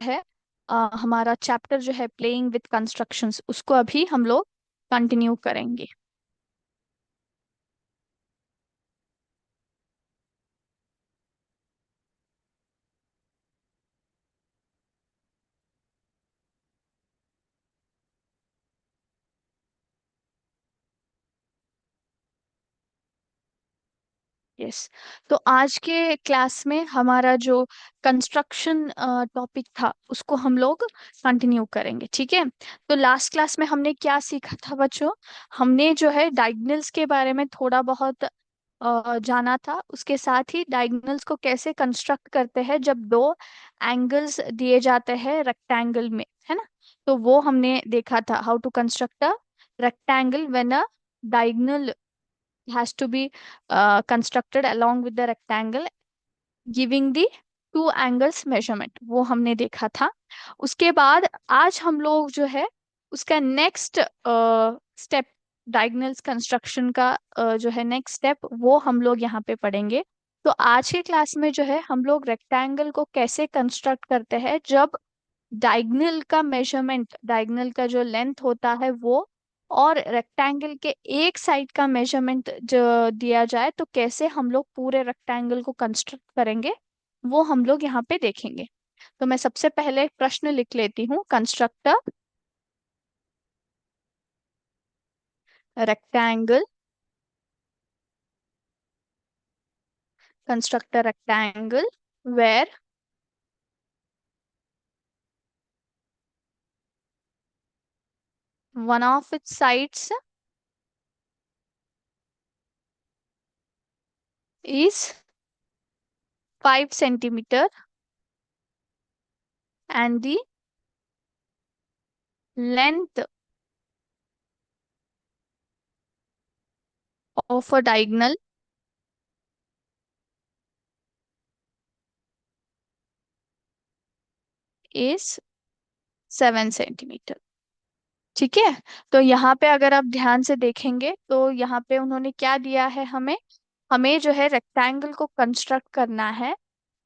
है हमारा चैप्टर जो है प्लेइंग विथ कंस्ट्रक्शंस, उसको अभी हम लोग कंटिन्यू करेंगे। यस। तो आज के क्लास में हमारा जो कंस्ट्रक्शन टॉपिक था उसको हम लोग कंटिन्यू करेंगे, ठीक है। तो लास्ट क्लास में हमने क्या सीखा था बच्चों? हमने जो है डायगोनल्स के बारे में थोड़ा बहुत जाना था। उसके साथ ही डायगोनल्स को कैसे कंस्ट्रक्ट करते हैं जब दो एंगल्स दिए जाते हैं रेक्टेंगल में, है ना। तो वो हमने देखा था, how to construct a rectangle when a diagonal has to be constructed along with the rectangle giving the two angles measurement, वो हमने देखा था। उसके बाद आज हम लोग जो है उसका नेक्स्ट स्टेप, डायगोनल्स कंस्ट्रक्शन का जो है नेक्स्ट स्टेप, वो हम लोग यहाँ पे पढ़ेंगे। तो आज के क्लास में जो है हम लोग रेक्टेंगल को कैसे कंस्ट्रक्ट करते हैं जब डायगोनल का मेजरमेंट, डायगोनल का जो लेंथ होता है वो, और रेक्टेंगल के एक साइड का मेजरमेंट जो दिया जाए तो कैसे हम लोग पूरे रेक्टेंगल को कंस्ट्रक्ट करेंगे, वो हम लोग यहाँ पे देखेंगे। तो मैं सबसे पहले एक प्रश्न लिख लेती हूँ। Construct a rectangle, construct a rectangle where one of its sides is 5 centimeter and the length of a diagonal is 7 centimeter। ठीक है। तो यहाँ पे अगर आप ध्यान से देखेंगे तो यहाँ पे उन्होंने क्या दिया है हमें, हमें जो है रेक्टेंगल को कंस्ट्रक्ट करना है।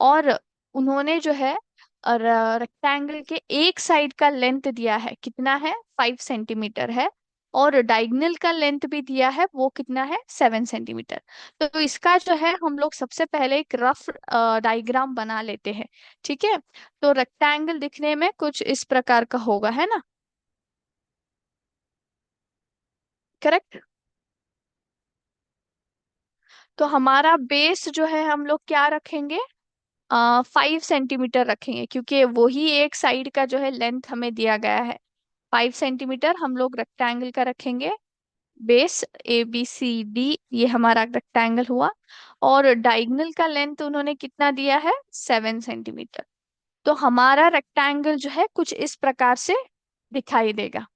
और उन्होंने जो है रेक्टेंगल के एक साइड का लेंथ दिया है, कितना है, 5 सेंटीमीटर है। और डायगोनल का लेंथ भी दिया है, वो कितना है, 7 सेंटीमीटर। तो इसका जो है हम लोग सबसे पहले एक रफ डायग्राम बना लेते हैं, ठीक है। तो रेक्टेंगल दिखने में कुछ इस प्रकार का होगा, है ना, करेक्ट। तो हमारा बेस जो है हम लोग क्या रखेंगे, 5 सेंटीमीटर रखेंगे, क्योंकि वही एक साइड का जो है लेंथ हमें दिया गया है। 5 सेंटीमीटर हम लोग रेक्टेंगल का रखेंगे। बेस ABCD ये हमारा रेक्टेंगल हुआ। और डायगोनल का लेंथ उन्होंने कितना दिया है, 7 सेंटीमीटर। तो हमारा रेक्टेंगल जो है कुछ इस प्रकार से दिखाई देगा।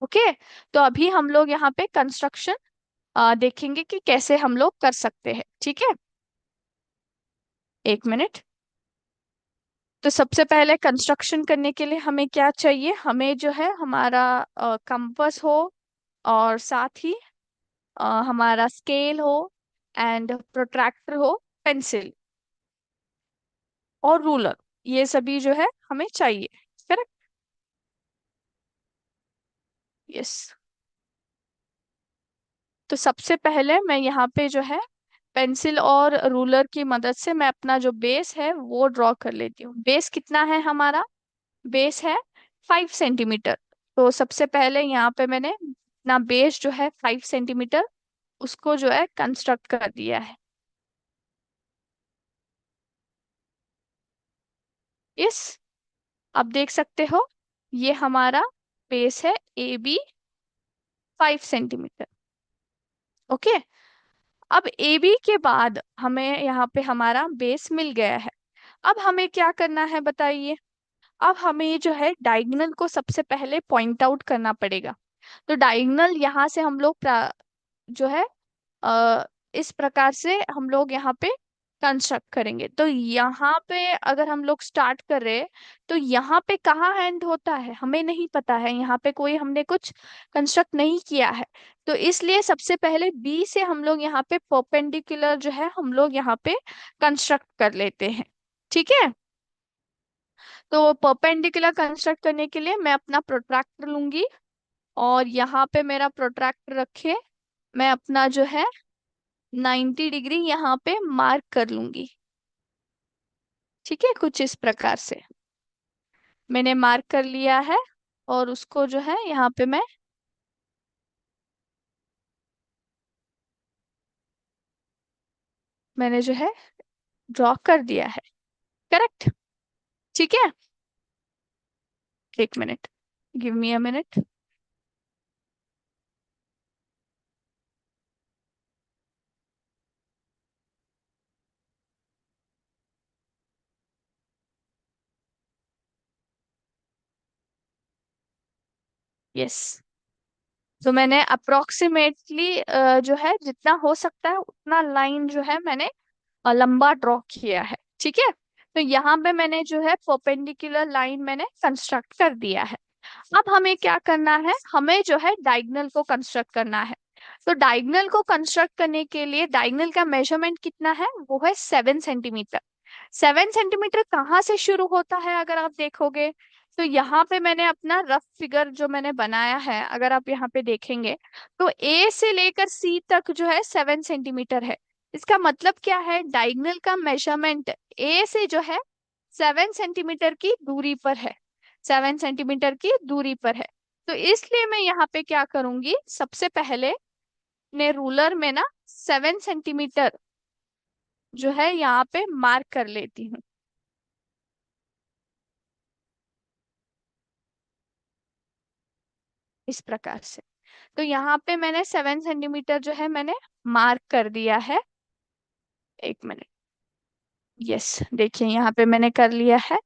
ओके। तो अभी हम लोग यहाँ पे कंस्ट्रक्शन देखेंगे कि कैसे हम लोग कर सकते हैं, ठीक है। एक मिनट। तो सबसे पहले कंस्ट्रक्शन करने के लिए हमें क्या चाहिए, हमें जो है हमारा कंपास हो, और साथ ही हमारा स्केल हो, एंड प्रोट्रैक्टर हो, पेंसिल और रूलर, ये सभी जो है हमें चाहिए, करेक्ट। यस। तो सबसे पहले मैं यहाँ पे जो है पेंसिल और रूलर की मदद से मैं अपना जो बेस है वो ड्रॉ कर लेती हूँ। बेस कितना है हमारा, बेस है 5 सेंटीमीटर। तो सबसे पहले यहाँ पे मैंने अपना बेस जो है 5 सेंटीमीटर, उसको जो है कंस्ट्रक्ट कर दिया है। इस, अब देख सकते हो, ये हमारा बेस है AB 5 सेंटीमीटर। ओके। अब AB के बाद हमें यहाँ पे हमारा बेस मिल गया है। अब हमें क्या करना है बताइए। अब हमें जो है डायगोनल को सबसे पहले पॉइंट आउट करना पड़ेगा। तो डायगोनल यहाँ से हम लोग जो है अ, इस प्रकार से हम लोग यहाँ पे कंस्ट्रक्ट करेंगे। तो यहाँ पे अगर हम लोग स्टार्ट कर रहे हैं तो यहाँ पे कहाँ एंड होता है हमें नहीं पता है, यहाँ पे कोई हमने कुछ कंस्ट्रक्ट नहीं किया है। तो इसलिए सबसे पहले बी से हम लोग यहाँ पे परपेंडिकुलर जो है हम लोग यहाँ पे कंस्ट्रक्ट कर लेते हैं, ठीक है। तो परपेंडिकुलर कंस्ट्रक्ट करने के लिए मैं अपना प्रोट्रैक्टर लूंगी, और यहाँ पे मेरा प्रोट्रैक्टर रखे मैं अपना जो है 90 डिग्री यहाँ पे मार्क कर लूंगी। ठीक है, कुछ इस प्रकार से मैंने मार्क कर लिया है, और उसको जो है यहाँ पे मैंने जो है ड्रॉ कर दिया है। करेक्ट। ठीक है, एक minute, give me a minute. Yes, तो मैंने अप्रोक्सीमेटली जो है जितना हो सकता है उतना लाइन जो है मैंने लंबा ड्रॉ किया है। ठीक है, तो यहाँ पे मैंने जो है परपेंडिकुलर लाइन मैंने कंस्ट्रक्ट कर दिया है। अब हमें क्या करना है, हमें जो है डायगोनल को कंस्ट्रक्ट करना है। तो डायगोनल को कंस्ट्रक्ट करने के लिए डायगोनल का मेजरमेंट कितना है, वो है 7 सेंटीमीटर। 7 सेंटीमीटर कहाँ से शुरू होता है अगर आप देखोगे, तो यहाँ पे मैंने अपना रफ फिगर जो मैंने बनाया है, अगर आप यहाँ पे देखेंगे तो ए से लेकर सी तक जो है 7 सेंटीमीटर है। इसका मतलब क्या है, डायगोनल का मेजरमेंट ए से जो है 7 सेंटीमीटर की दूरी पर है, 7 सेंटीमीटर की दूरी पर है। तो इसलिए मैं यहाँ पे क्या करूंगी, सबसे पहले अपने रूलर में ना 7 सेंटीमीटर जो है यहाँ पे मार्क कर लेती हूँ, इस प्रकार से। तो यहाँ पे मैंने 7 सेंटीमीटर जो है मैंने मार्क कर दिया है। एक मिनट, यस, देखिए यहाँ पे मैंने कर लिया है।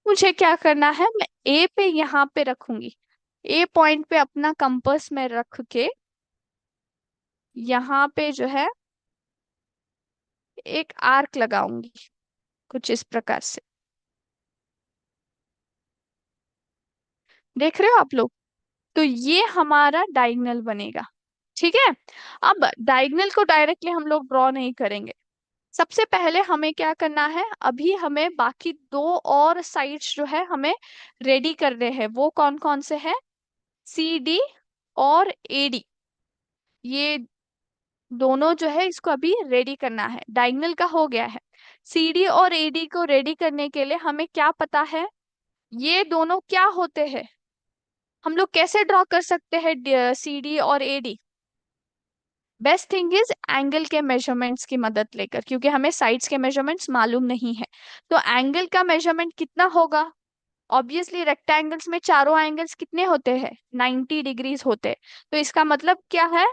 मुझे क्या करना है, मैं ए पे यहाँ पे रखूंगी, ए पॉइंट पे अपना कंपास में रख के यहाँ पे जो है एक आर्क लगाऊंगी, कुछ इस प्रकार से। देख रहे हो आप लोग, तो ये हमारा डायगोनल बनेगा। ठीक है, अब डायगोनल को डायरेक्टली हम लोग ड्रॉ नहीं करेंगे। सबसे पहले हमें क्या करना है, अभी हमें बाकी दो और साइड्स जो है हमें रेडी करने हैं। वो कौन कौन से हैं, सी डी और ए डी, ये दोनों जो है इसको अभी रेडी करना है। डायगोनल का हो गया है, सी डी और ए डी को रेडी करने के लिए हमें क्या पता है, ये दोनों क्या होते हैं, हम लोग कैसे ड्रॉ कर सकते हैं सी डी और A D. Best thing is angle के मेजरमेंट्स की मदद लेकर, क्योंकि हमें साइड्स के मेजरमेंट्स मालूम नहीं है। तो एंगल का मेजरमेंट कितना होगा, ऑब्वियसली रेक्टेंगल्स में चारों एंगल्स कितने होते हैं, 90 डिग्रीज होते हैं। तो इसका मतलब क्या है,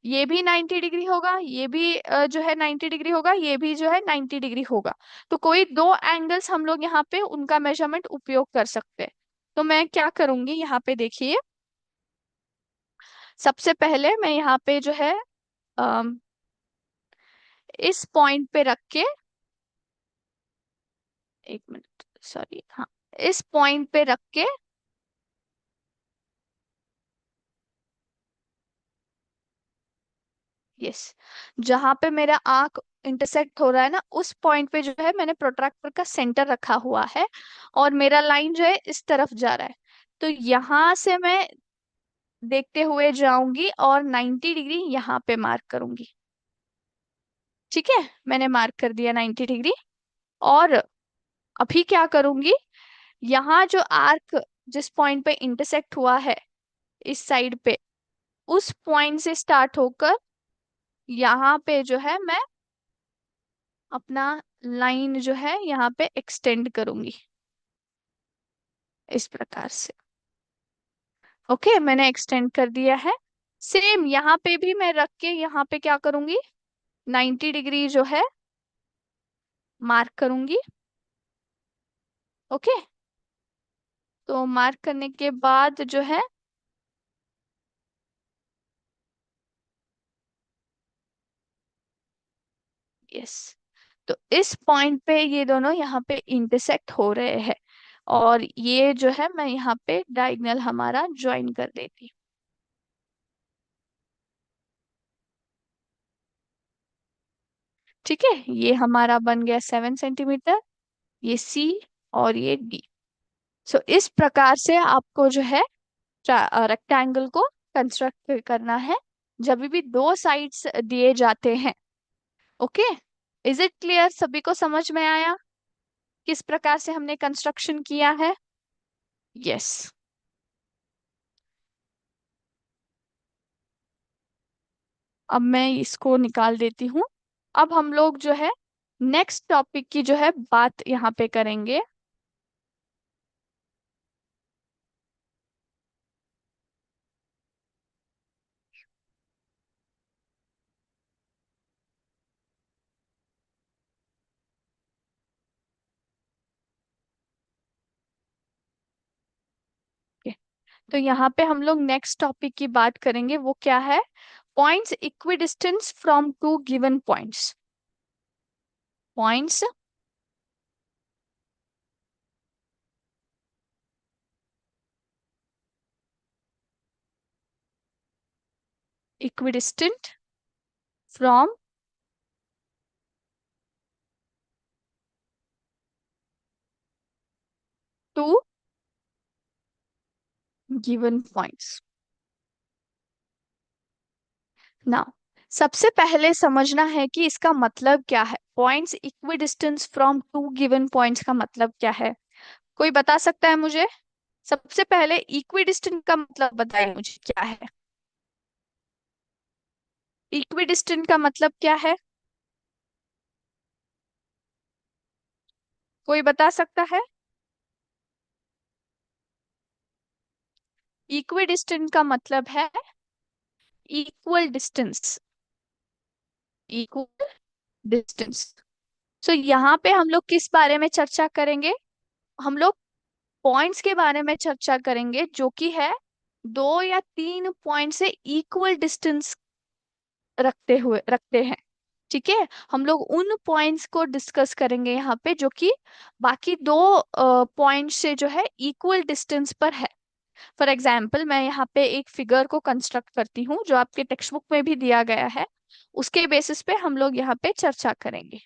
ये भी 90 डिग्री होगा, ये भी जो है 90 डिग्री होगा, ये भी जो है 90 डिग्री होगा। तो कोई दो एंगल्स हम लोग यहाँ पे उनका मेजरमेंट उपयोग कर सकते हैं। तो मैं क्या करूंगी, यहाँ पे देखिए, सबसे पहले मैं यहाँ पे जो है अम, इस पॉइंट पे रख के, एक मिनट, सॉरी, हाँ, इस पॉइंट पे रख के, यस, जहां पे मेरा आंख इंटरसेक्ट हो रहा है ना, उस पॉइंट पे जो है मैंने प्रोट्रैक्टर का सेंटर रखा हुआ है, और मेरा लाइन जो है इस तरफ जा रहा है। तो यहाँ से मैं देखते हुए जाऊंगी और 90 डिग्री यहाँ पे मार्क करूंगी। ठीक है, मैंने मार्क कर दिया 90 डिग्री। और अभी क्या करूंगी, यहाँ जो आर्क जिस पॉइंट पे इंटरसेक्ट हुआ है इस साइड पे, उस पॉइंट से स्टार्ट होकर यहाँ पे जो है मैं अपना लाइन जो है यहाँ पे एक्सटेंड करूंगी, इस प्रकार से। ओके, मैंने एक्सटेंड कर दिया है। सेम यहाँ पे भी मैं रख के यहाँ पे क्या करूंगी, 90 डिग्री जो है मार्क करूंगी। ओके, तो मार्क करने के बाद जो है, यस, तो इस पॉइंट पे ये दोनों यहाँ पे इंटरसेक्ट हो रहे हैं, और ये जो है मैं यहाँ पे डायगोनल हमारा ज्वाइन कर देती हूँ। ठीक है, ये हमारा बन गया 7 सेंटीमीटर, ये सी और ये डी। सो इस प्रकार से आपको जो है रेक्टेंगल को कंस्ट्रक्ट करना है जब भी दो साइड्स दिए जाते हैं। Okay, is it clear? सभी को समझ में आया किस प्रकार से हमने कंस्ट्रक्शन किया है? यस। अब मैं इसको निकाल देती हूँ। अब हम लोग जो है नेक्स्ट टॉपिक की जो है बात यहाँ पे करेंगे। Okay, तो यहाँ पे हम लोग नेक्स्ट टॉपिक की बात करेंगे, वो क्या है? Points equidistance from two given points. Points equidistant from two given points. Now सबसे पहले समझना है कि इसका मतलब क्या है। Points equidistance from two given points का मतलब क्या है? कोई बता सकता है मुझे? सबसे पहले इक्विडिस्टेंट का मतलब बताइए मुझे क्या है। इक्विडिस्टेंट का मतलब क्या है? कोई बता सकता है? इक्विडिस्टेंट का मतलब है equal distance. Equal distance. So यहाँ पे हम लोग किस बारे में चर्चा करेंगे? हम लोग पॉइंट्स के बारे में चर्चा करेंगे जो कि है दो या तीन पॉइंट से इक्वल डिस्टेंस रखते हैं। ठीक है, हम लोग उन पॉइंट्स को डिस्कस करेंगे यहाँ पे जो कि बाकी दो पॉइंट से जो है इक्वल डिस्टेंस पर है। फॉर एग्जाम्पल मैं यहाँ पे एक फिगर को कंस्ट्रक्ट करती हूँ जो आपके टेक्स्ट बुक में भी दिया गया है, उसके बेसिस पे हम लोग यहाँ पे चर्चा करेंगे।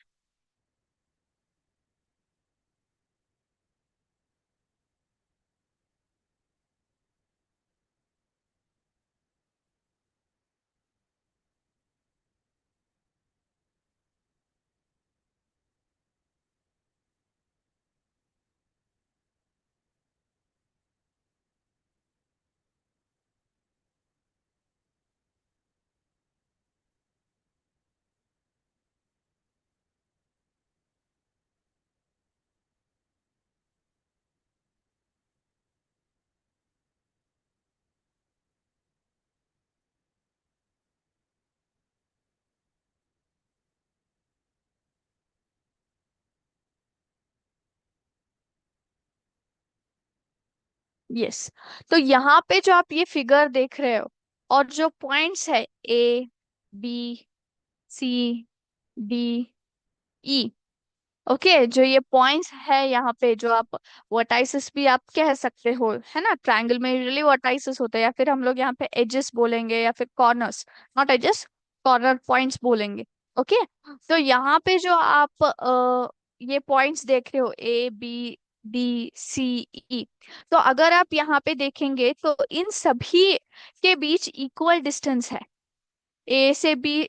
यस। तो यहाँ पे जो आप ये फिगर देख रहे हो और जो पॉइंट्स है ए, बी, सी, डी, ई, ओके, जो ये पॉइंट्स है यहाँ पे जो आप वर्टाइसिस भी आप कह सकते हो, है ना? ट्रायंगल में यूजुअली वर्टाइसिस होता है, या फिर हम लोग यहाँ पे एजेस बोलेंगे या फिर corners, not edges, corner points बोलेंगे। ओके, तो यहाँ पे जो आप ये पॉइंट्स देख रहे हो ए, बी, डी, सी, ई, तो अगर आप यहाँ पे देखेंगे तो इन सभी के बीच इक्वल डिस्टेंस है। ए से बी,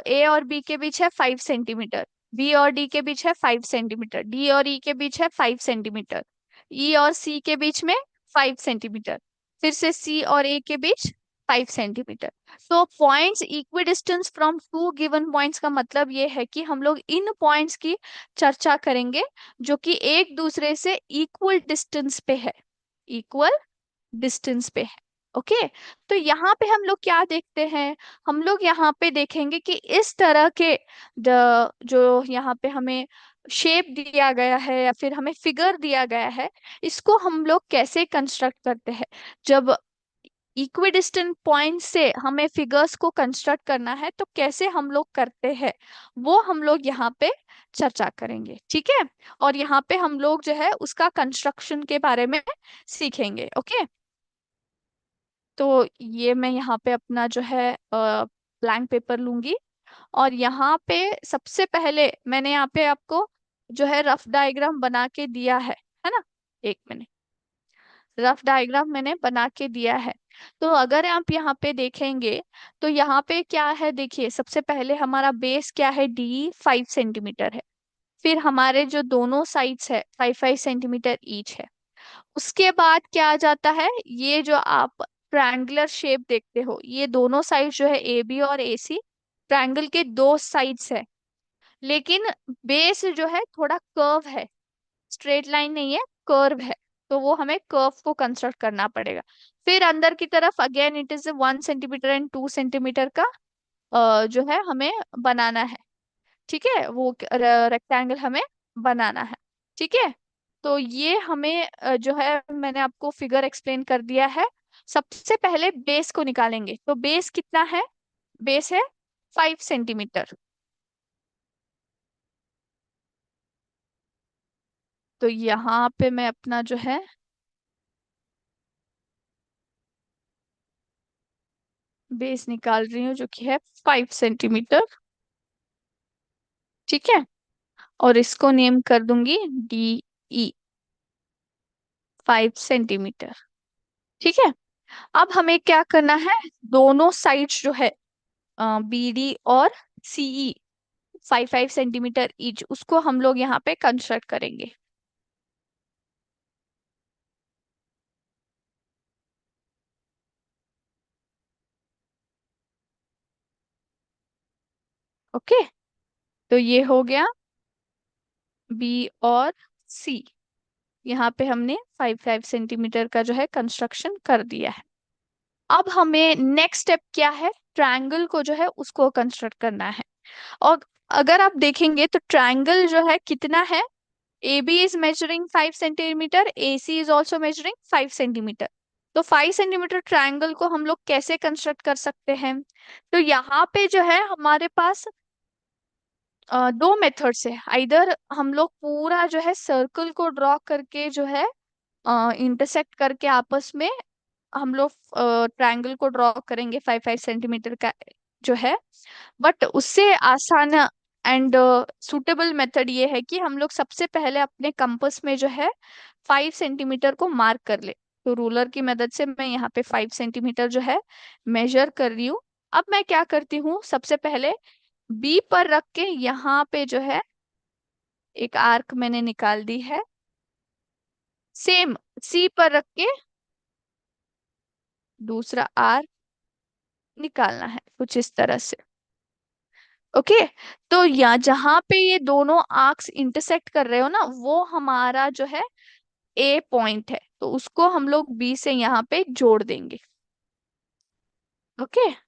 ए और बी के बीच है 5 सेंटीमीटर, बी और डी के बीच है 5 सेंटीमीटर, डी और ई के बीच है 5 सेंटीमीटर, ई और सी के बीच में 5 सेंटीमीटर, फिर से सी और ए के बीच 5 सेंटीमीटर। तो points equidistance from two given points का मतलब ये है कि हम लोग इन पॉइंट्स की चर्चा करेंगे जो कि एक दूसरे से इक्वल डिस्टेंस पे है, इक्वल डिस्टेंस पे है। ओके, तो यहाँ पे हम लोग क्या देखते हैं? हम लोग यहाँ पे देखेंगे कि इस तरह के जो यहाँ पे हमें शेप दिया गया है या फिर हमें फिगर दिया गया है, इसको हम लोग कैसे कंस्ट्रक्ट करते हैं। जब इक्विडिस्टेंट पॉइंट से हमें फिगर्स को कंस्ट्रक्ट करना है तो कैसे हम लोग करते हैं, वो हम लोग यहाँ पे चर्चा करेंगे। ठीक है, और यहाँ पे हम लोग जो है उसका कंस्ट्रक्शन के बारे में सीखेंगे। ओके, तो ये मैं यहाँ पे अपना जो है ब्लैंक पेपर लूंगी, और यहाँ पे सबसे पहले मैंने यहाँ पे आपको जो है रफ डायग्राम बना के दिया है ना? एक मिनट। रफ डायग्राम मैंने बना के दिया है। तो अगर आप यहाँ पे देखेंगे तो यहाँ पे क्या है, देखिए सबसे पहले हमारा बेस क्या है, डी 5 सेंटीमीटर है। फिर हमारे जो दोनों साइड्स है 5 5 सेंटीमीटर ईच है। उसके बाद क्या आ जाता है, ये जो आप ट्रायंगुलर शेप देखते हो, ये दोनों साइड जो है ए बी और ए सी, ट्रायंगल के दो साइड्स है। लेकिन बेस जो है थोड़ा कर्व है, स्ट्रेट लाइन नहीं है, कर्व है। तो वो हमें कर्व को कंस्ट्रक्ट करना पड़ेगा। फिर अंदर की तरफ again it is 1 centimetre and 2 centimetre का जो है हमें बनाना है। ठीक है, वो रेक्टेंगल हमें बनाना है। ठीक है, तो ये हमें जो है मैंने आपको फिगर एक्सप्लेन कर दिया है। सबसे पहले बेस को निकालेंगे, तो बेस कितना है, बेस है 5 सेंटीमीटर। तो यहाँ पे मैं अपना जो है बेस निकाल रही हूँ जो कि है 5 सेंटीमीटर। ठीक है, और इसको नेम कर दूंगी डी ई, 5 सेंटीमीटर। ठीक है, अब हमें क्या करना है, दोनों साइड्स जो है बी डी और सीई 5 5 सेंटीमीटर ईच, उसको हम लोग यहाँ पे कंस्ट्रक्ट करेंगे। ओके, तो ये हो गया बी और सी। यहाँ पे हमने 5 5 सेंटीमीटर का जो है कंस्ट्रक्शन कर दिया है। अब हमें नेक्स्ट स्टेप क्या है, ट्रायंगल को जो है उसको कंस्ट्रक्ट करना है। और अगर आप देखेंगे तो ट्रायंगल जो है कितना है, AB is measuring 5 centimetre, AC is also measuring 5 centimetre. तो 5 सेंटीमीटर ट्रायंगल को हम लोग कैसे कंस्ट्रक्ट कर सकते हैं, तो यहाँ पे जो है हमारे पास दो मेथड्स है। आइदर हम लोग पूरा जो है सर्कल को ड्रॉ करके जो है इंटरसेक्ट करके आपस में हम लोग ट्रायंगल को ड्रॉ करेंगे 5 5 सेंटीमीटर का जो है। बट उससे आसान एंड सुटेबल मेथड ये है कि हम लोग सबसे पहले अपने कंपास में जो है 5 सेंटीमीटर को मार्क कर ले। तो रूलर की मदद से मैं यहाँ पे 5 सेंटीमीटर जो है मेजर कर रही हूँ। अब मैं क्या करती हूँ, सबसे पहले बी पर रख के यहाँ पे जो है एक आर्क मैंने निकाल दी है। सेम सी पर रख के दूसरा आर्क निकालना है कुछ इस तरह से। ओके, तो यहाँ जहां पे ये दोनों आर्क्स इंटरसेक्ट कर रहे हो ना, वो हमारा जो है ए पॉइंट है, तो उसको हम लोग बी से यहाँ पे जोड़ देंगे। ओके,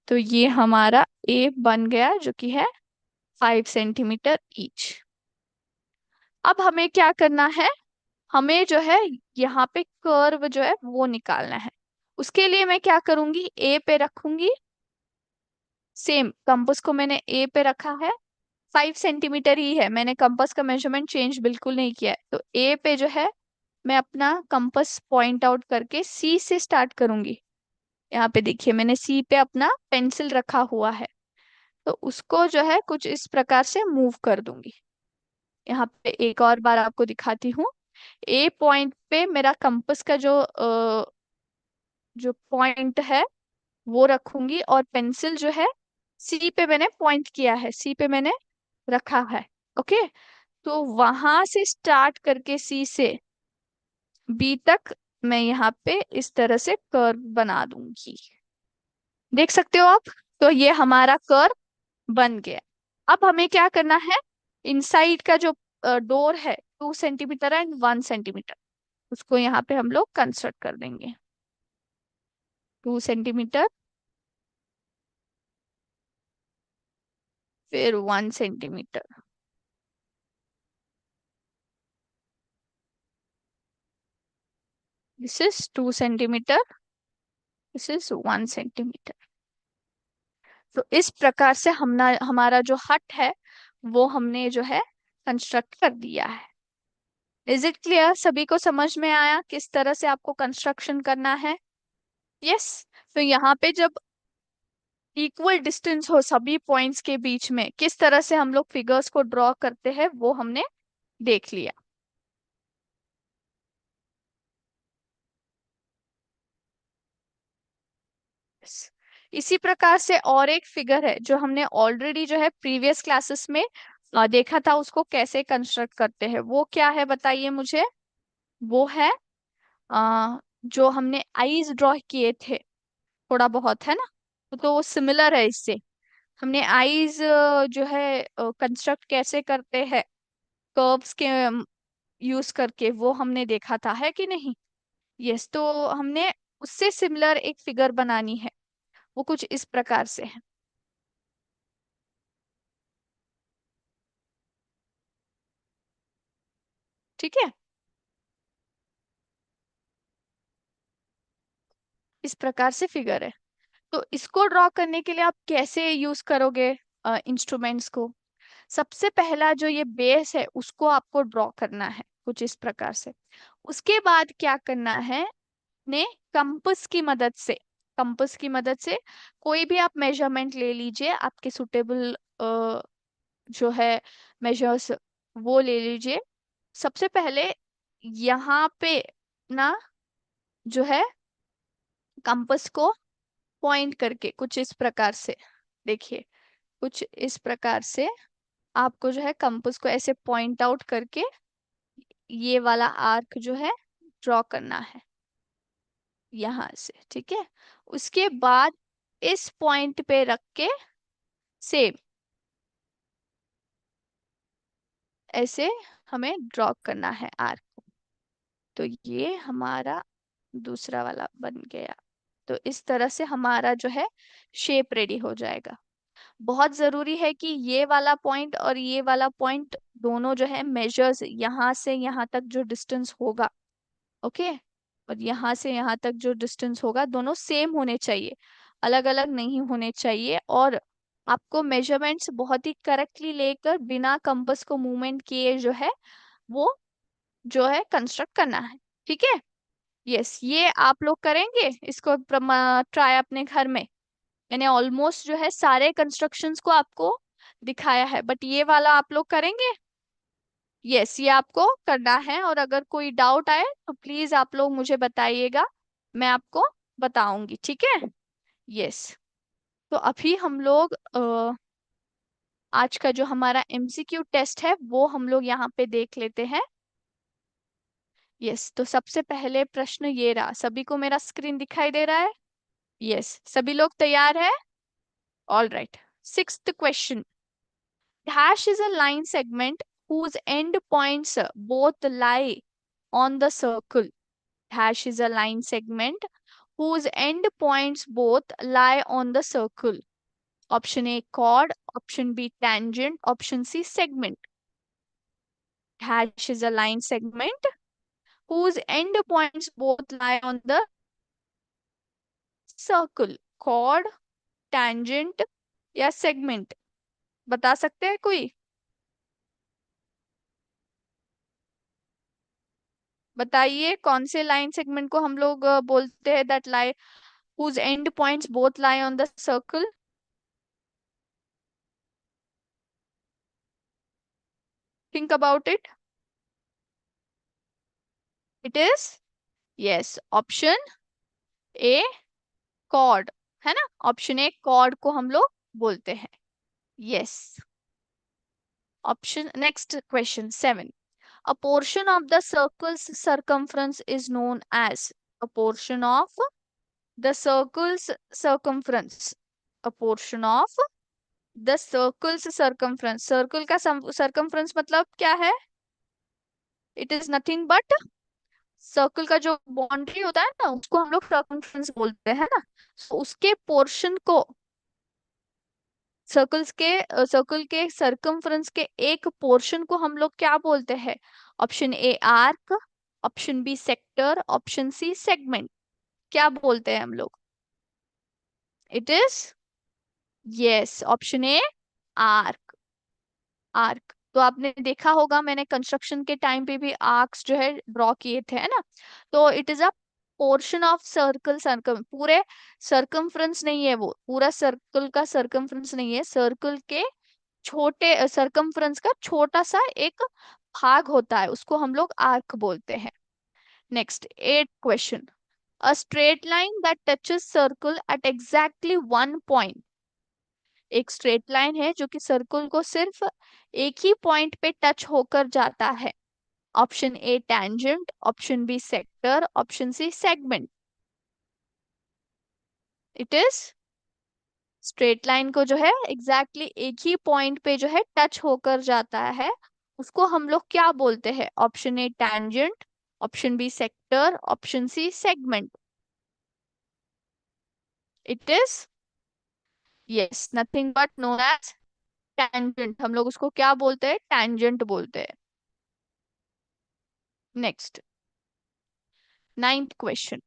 तो ये हमारा ए बन गया जो कि है 5 सेंटीमीटर ईच। अब हमें क्या करना है, हमें जो है यहाँ पे कर्व जो है वो निकालना है। उसके लिए मैं क्या करूंगी, ए पे रखूंगी। सेम कंपास को मैंने ए पे रखा है, 5 सेंटीमीटर ही है, मैंने कंपास का मेजरमेंट चेंज बिल्कुल नहीं किया है। तो ए पे जो है मैं अपना कंपास पॉइंट आउट करके सी से स्टार्ट करूंगी। यहाँ पे देखिए मैंने सी पे अपना पेंसिल रखा हुआ है, तो उसको जो है कुछ इस प्रकार से मूव कर दूंगी। यहाँ पे एक और बार आपको दिखाती हूँ। ए पॉइंट पे मेरा कंपास का जो पॉइंट है वो रखूंगी, और पेंसिल जो है सी पे मैंने पॉइंट किया है, सी पे मैंने रखा है। ओके, तो वहां से स्टार्ट करके सी से बी तक मैं यहाँ पे इस तरह से कर्व बना दूंगी। देख सकते हो आप, तो ये हमारा कर्व बन गया। अब हमें क्या करना है, इनसाइड का जो डोर है 2 सेंटीमीटर एंड 1 सेंटीमीटर, उसको यहाँ पे हम लोग कंस्ट्रक्ट कर देंगे। 2 सेंटीमीटर, फिर 1 centimetre. This is 2 centimetre, this is 1 centimetre. तो इस प्रकार से हमारा जो हट है वो हमने जो है कंस्ट्रक्ट कर दिया है। इज इट क्लियर, सभी को समझ में आया किस तरह से आपको कंस्ट्रक्शन करना है? यस। तो यहाँ पे जब इक्वल डिस्टेंस हो सभी पॉइंट्स के बीच में, किस तरह से हम लोग फिगर्स को ड्रॉ करते हैं वो हमने देख लिया। इसी प्रकार से और एक फिगर है जो हमने ऑलरेडी जो है प्रीवियस क्लासेस में देखा था, उसको कैसे कंस्ट्रक्ट करते हैं, वो क्या है बताइए मुझे। वो है जो हमने आईज ड्रॉ किए थे, थोड़ा बहुत है ना, तो वो सिमिलर है इससे। हमने आईज जो है कंस्ट्रक्ट कैसे करते हैं कर्व्स के यूज करके, वो हमने देखा था, है कि नहीं। यस, तो हमने उससे सिमिलर एक फिगर बनानी है, वो कुछ इस प्रकार से है। ठीक है, इस प्रकार से फिगर है। तो इसको ड्रॉ करने के लिए आप कैसे यूज करोगे इंस्ट्रूमेंट्स को। सबसे पहला जो ये बेस है उसको आपको ड्रॉ करना है कुछ इस प्रकार से। उसके बाद क्या करना है, ने कंपास की मदद से, कंपास की मदद से कोई भी आप मेजरमेंट ले लीजिए, आपके सुटेबल जो है मेजर्स वो ले लीजिए। सबसे पहले यहाँ पे ना जो है कंपास को पॉइंट करके कुछ इस प्रकार से, देखिए कुछ इस प्रकार से आपको जो है कंपास को ऐसे पॉइंट आउट करके ये वाला आर्क जो है ड्रॉ करना है यहाँ से। ठीक है, उसके बाद इस पॉइंट पे रख के सेम ऐसे हमें ड्रॉ करना है आर्क। तो ये हमारा दूसरा वाला बन गया। तो इस तरह से हमारा जो है शेप रेडी हो जाएगा। बहुत जरूरी है कि ये वाला पॉइंट और ये वाला पॉइंट दोनों जो है मेजर्स, यहाँ से यहाँ तक जो डिस्टेंस होगा, ओके, और यहाँ से यहाँ तक जो डिस्टेंस होगा दोनों सेम होने चाहिए, अलग अलग नहीं होने चाहिए। और आपको मेजरमेंट्स बहुत ही करेक्टली लेकर बिना कंपास को मूवमेंट किए जो है वो जो है कंस्ट्रक्ट करना है। ठीक है, यस, ये आप लोग करेंगे इसको ट्राई अपने घर में। मैंने ऑलमोस्ट जो है सारे कंस्ट्रक्शंस को आपको दिखाया है, बट ये वाला आप लोग करेंगे। यस, ये आपको करना है, और अगर कोई डाउट आए तो प्लीज आप लोग मुझे बताइएगा, मैं आपको बताऊंगी। ठीक है, यस। तो अभी हम लोग आज का जो हमारा एमसीक्यू टेस्ट है वो हम लोग यहाँ पे देख लेते हैं। यस, तो सबसे पहले प्रश्न ये रहा, सभी को मेरा स्क्रीन दिखाई दे रहा है। यस, सभी लोग तैयार है। All right, sixth question. Dash is a line segment whose end points both lie on the circle. Dash is a line segment whose end points both lie on the circle. Option A chord, option B tangent, option C segment. Dash is a line segment whose end points both lie on the circle. Chord, tangent या segment, बता सकते हैं कोई। बताइए कौन से line segment को हम लोग बोलते हैं that lie whose end points both lie on the circle. Think about it. It is, yes, option A chord, है ना, ऑप्शन ए chord को हम लोग बोलते हैं। yes, option next question 7. A portion of the circle's circumference is known as, a portion of the circle's circumference, a portion of the circle's circumference, circle का circumference मतलब क्या है, it is nothing but circle का जो boundary होता है ना उसको हम लोग सर्कमफ्रेंस बोलते हैं ना। तो उसके पोर्शन को, सर्कल के सर्कमफ्रेंस के एक पोर्शन को हम लोग क्या बोलते हैं। Option A arc, option B sector, option C segment, क्या बोलते हैं हम लोग। It is, yes, option A arc, arc. तो आपने देखा होगा मैंने कंस्ट्रक्शन के टाइम पे भी आर्क्स जो है ड्रॉ किए थे, है ना। तो it is a portion of circle, circum पूरे सर्कमफ्रेंस नहीं है, वो पूरा सर्कल का सर्कमफ्रेंस नहीं है, सर्कल के छोटे सर्कमफ्रेंस का छोटा सा एक भाग होता है, उसको हम लोग आर्क बोलते हैं। Next 8 question. A straight line that touches circle at exactly one point. एक स्ट्रेट लाइन है जो कि सर्कल को सिर्फ एक ही पॉइंट पे टच होकर जाता है. Option A tangent, option B sector, option C segment. It is straight line को जो है एग्जैक्टली एक ही पॉइंट पे जो है टच होकर जाता है, उसको हम लोग क्या बोलते हैं? Option A tangent, option B sector, option C segment. It is yes, nothing but known as tangent. हम लोग उसको क्या बोलते हैं? टेंजेंट बोलते हैं. Next, ninth question.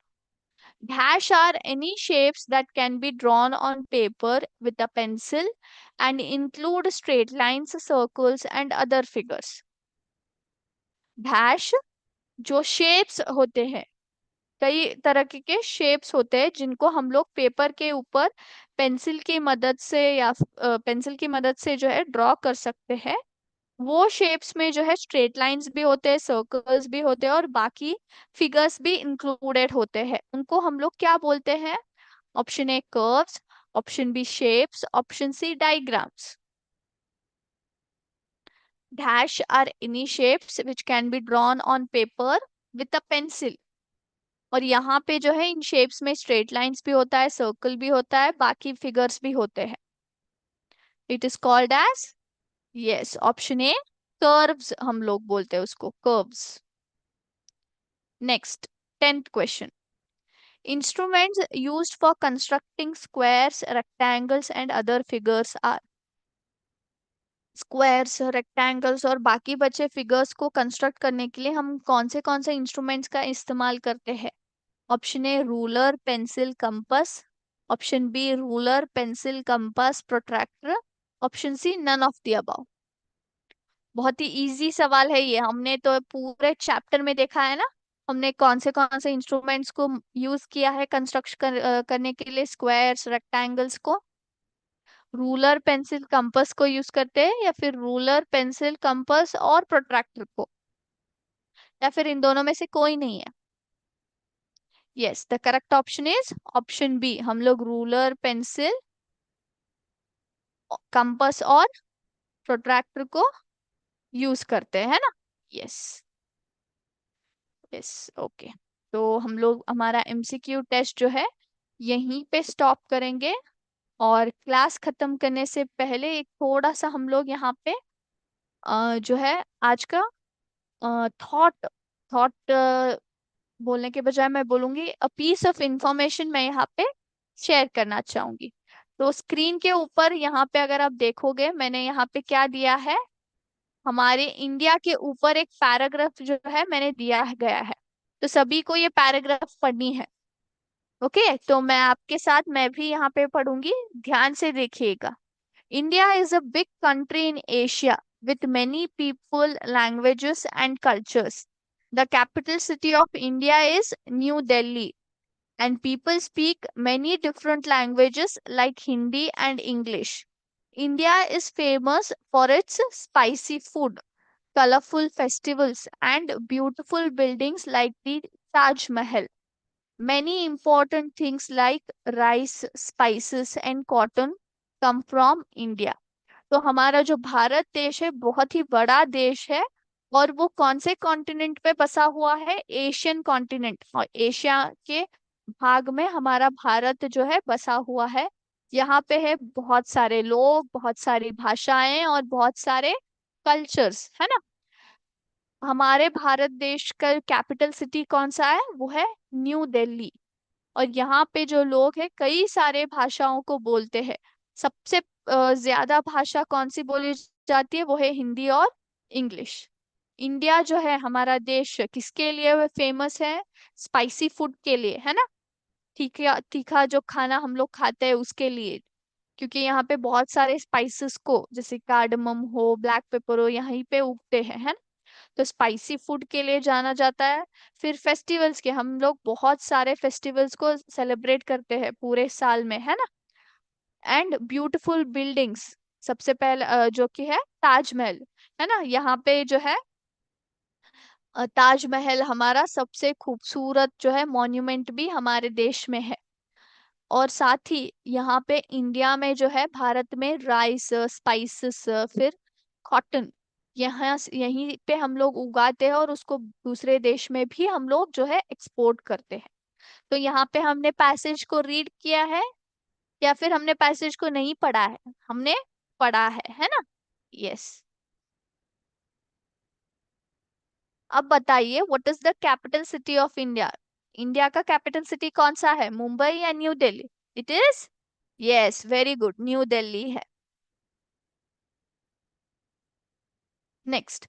Dash are any shapes that can be drawn on paper with a pencil and include straight lines, circles, and other figures. Dash जो shapes होते हैं, कई तरह के शेप्स होते हैं जिनको हम लोग पेपर के ऊपर पेंसिल की मदद से या पेंसिल की मदद से जो है ड्रॉ कर सकते हैं. वो शेप्स में जो है स्ट्रेट लाइंस भी होते हैं, सर्कल्स भी होते हैं और बाकी फिगर्स भी इंक्लूडेड होते हैं. उनको हम लोग क्या बोलते हैं? Option A curves, option B shapes, option C diagrams. Dash are any shapes which can be drawn on paper with a pencil. और यहाँ पे जो है इन शेप्स में स्ट्रेट लाइंस भी होता है, सर्कल भी होता है, बाकी फिगर्स भी होते हैं. It is called as, yes, option A curves हम लोग बोलते हैं उसको, curves. Next, tenth question. Instruments used for constructing squares, rectangles, and other figures are. Squares, rectangles और बाकी बचे फिगर्स को कंस्ट्रक्ट करने के लिए हम कौन से इंस्ट्रूमेंट्स का इस्तेमाल करते हैं? Option A ruler, pencil, compass, option B ruler, pencil, compass, protractor, option C none of the above. बहुत ही इजी सवाल है ये, हमने तो पूरे चैप्टर में देखा है ना, हमने कौन से इंस्ट्रूमेंट्स को यूज किया है करने के लिए स्क्वायर्स, रेक्टेंगल्स को. रूलर, पेंसिल, कंपास को यूज करते हैं या फिर रूलर, पेंसिल, कंपास और प्रोट्रैक्टर को, या फिर इन दोनों में से कोई नहीं है? Yes, the correct option is option B. हम लोग रूलर, पेंसिल, कंपास और प्रोट्रैक्टर को यूज करते हैं ना. Yes, yes, okay. तो हम लोग हमारा एमसीक्यू टेस्ट जो है यहीं पे स्टॉप करेंगे. और क्लास खत्म करने से पहले एक थोड़ा सा हम लोग यहाँ पे जो है आज का थॉट थॉट बोलने के बजाय मैं बोलूंगी अ पीस ऑफ इंफॉर्मेशन मैं यहाँ पे शेयर करना चाहूंगी. तो स्क्रीन के ऊपर यहाँ पे अगर आप देखोगे मैंने यहाँ पे क्या दिया है, हमारे इंडिया के ऊपर एक पैराग्राफ जो है मैंने दिया गया है. तो सभी को ये पैराग्राफ पढ़नी है. ओके, तो मैं आपके साथ मैं भी यहाँ पे पढ़ूंगी, ध्यान से देखिएगा. India is a big country in Asia with many people, languages, and cultures. The capital city of India is New Delhi, and people speak many different languages like Hindi and English. India is famous for its spicy food, colorful festivals, and beautiful buildings like the Taj Mahal. Many important things like rice, spices, and cotton come from India. तो हमारा जो भारत देश है बहुत ही बड़ा देश है. और वो कौन से कॉन्टिनेंट पे बसा हुआ है? एशियन कॉन्टिनेंट, और एशिया के भाग में हमारा भारत जो है बसा हुआ है. यहाँ पे है बहुत सारे लोग, बहुत सारी भाषाएं और बहुत सारे कल्चर्स, है ना. हमारे भारत देश का कैपिटल सिटी कौन सा है? वो है न्यू दिल्ली. और यहाँ पे जो लोग हैं कई सारे भाषाओं को बोलते हैं. सबसे ज्यादा भाषा कौन सी बोली जाती है? वो है हिंदी और इंग्लिश. इंडिया जो है हमारा देश किसके लिए फेमस है? स्पाइसी फूड के लिए, है ना. तीखा तीखा जो खाना हम लोग खाते हैं उसके लिए, क्योंकि यहाँ पे बहुत सारे स्पाइसेस को जैसे कार्डमम हो, ब्लैक पेपर हो, यहीं पे उगते हैं, है ना. तो स्पाइसी फूड के लिए जाना जाता है. फिर फेस्टिवल्स के, हम लोग बहुत सारे फेस्टिवल्स को सेलिब्रेट करते हैं पूरे साल में, है ना. एंड ब्यूटीफुल बिल्डिंग्स, सबसे पहले जो कि है ताजमहल, है ना. यहाँ पे जो है ताजमहल हमारा सबसे खूबसूरत जो है मॉन्यूमेंट भी हमारे देश में है। और साथ ही यहाँ पे इंडिया में जो है, भारत में राइस, स्पाइसेस, फिर कॉटन, यहाँ यहीं पे हम लोग उगाते हैं और उसको दूसरे देश में भी हम लोग जो है एक्सपोर्ट करते हैं। तो यहाँ पे हमने पैसेज को रीड किया है या फिर हमने पैसेज को नहीं पढ़ा है? हमने पढ़ा है ना? यस। अब बताइए, what is the capital city of India? India का कैपिटल सिटी कौन सा है, मुंबई या New Delhi? It is, yes, very good, New Delhi है। Next,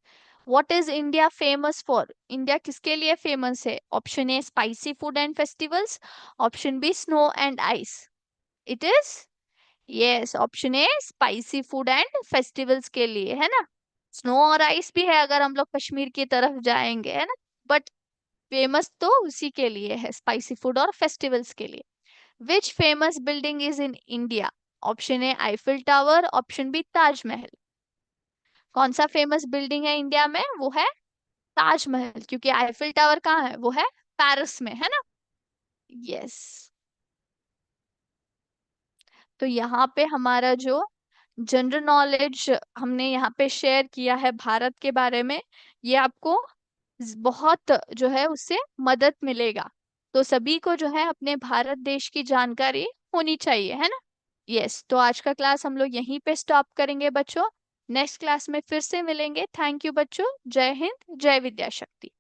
what is India famous for? India किसके लिए फेमस है? Option A spicy food and festivals, option B snow and ice. It is, yes, option A spicy food and festivals के लिए, है ना? Snow और ice भी है अगर हम लोग कश्मीर की तरफ जाएंगे, है ना? बट फेमस तो उसी के लिए है, स्पाइसी फूड और फेस्टिवल्स के लिए। Which famous building is in India? Option A Eiffel tower, option B Taj Mahal. कौन सा फेमस बिल्डिंग है इंडिया में? वो है ताजमहल, क्योंकि आईफिल टावर कहाँ है? वो है पेरिस में, है ना? यस। तो यहाँ पे हमारा जो जनरल नॉलेज हमने यहाँ पे शेयर किया है भारत के बारे में, ये आपको बहुत जो है उससे मदद मिलेगा। तो सभी को जो है अपने भारत देश की जानकारी होनी चाहिए, है ना? यस। तो आज का क्लास हम लोग यहीं पे स्टॉप करेंगे बच्चों। नेक्स्ट क्लास में फिर से मिलेंगे। थैंक यू बच्चों। जय हिंद, जय विद्या शक्ति।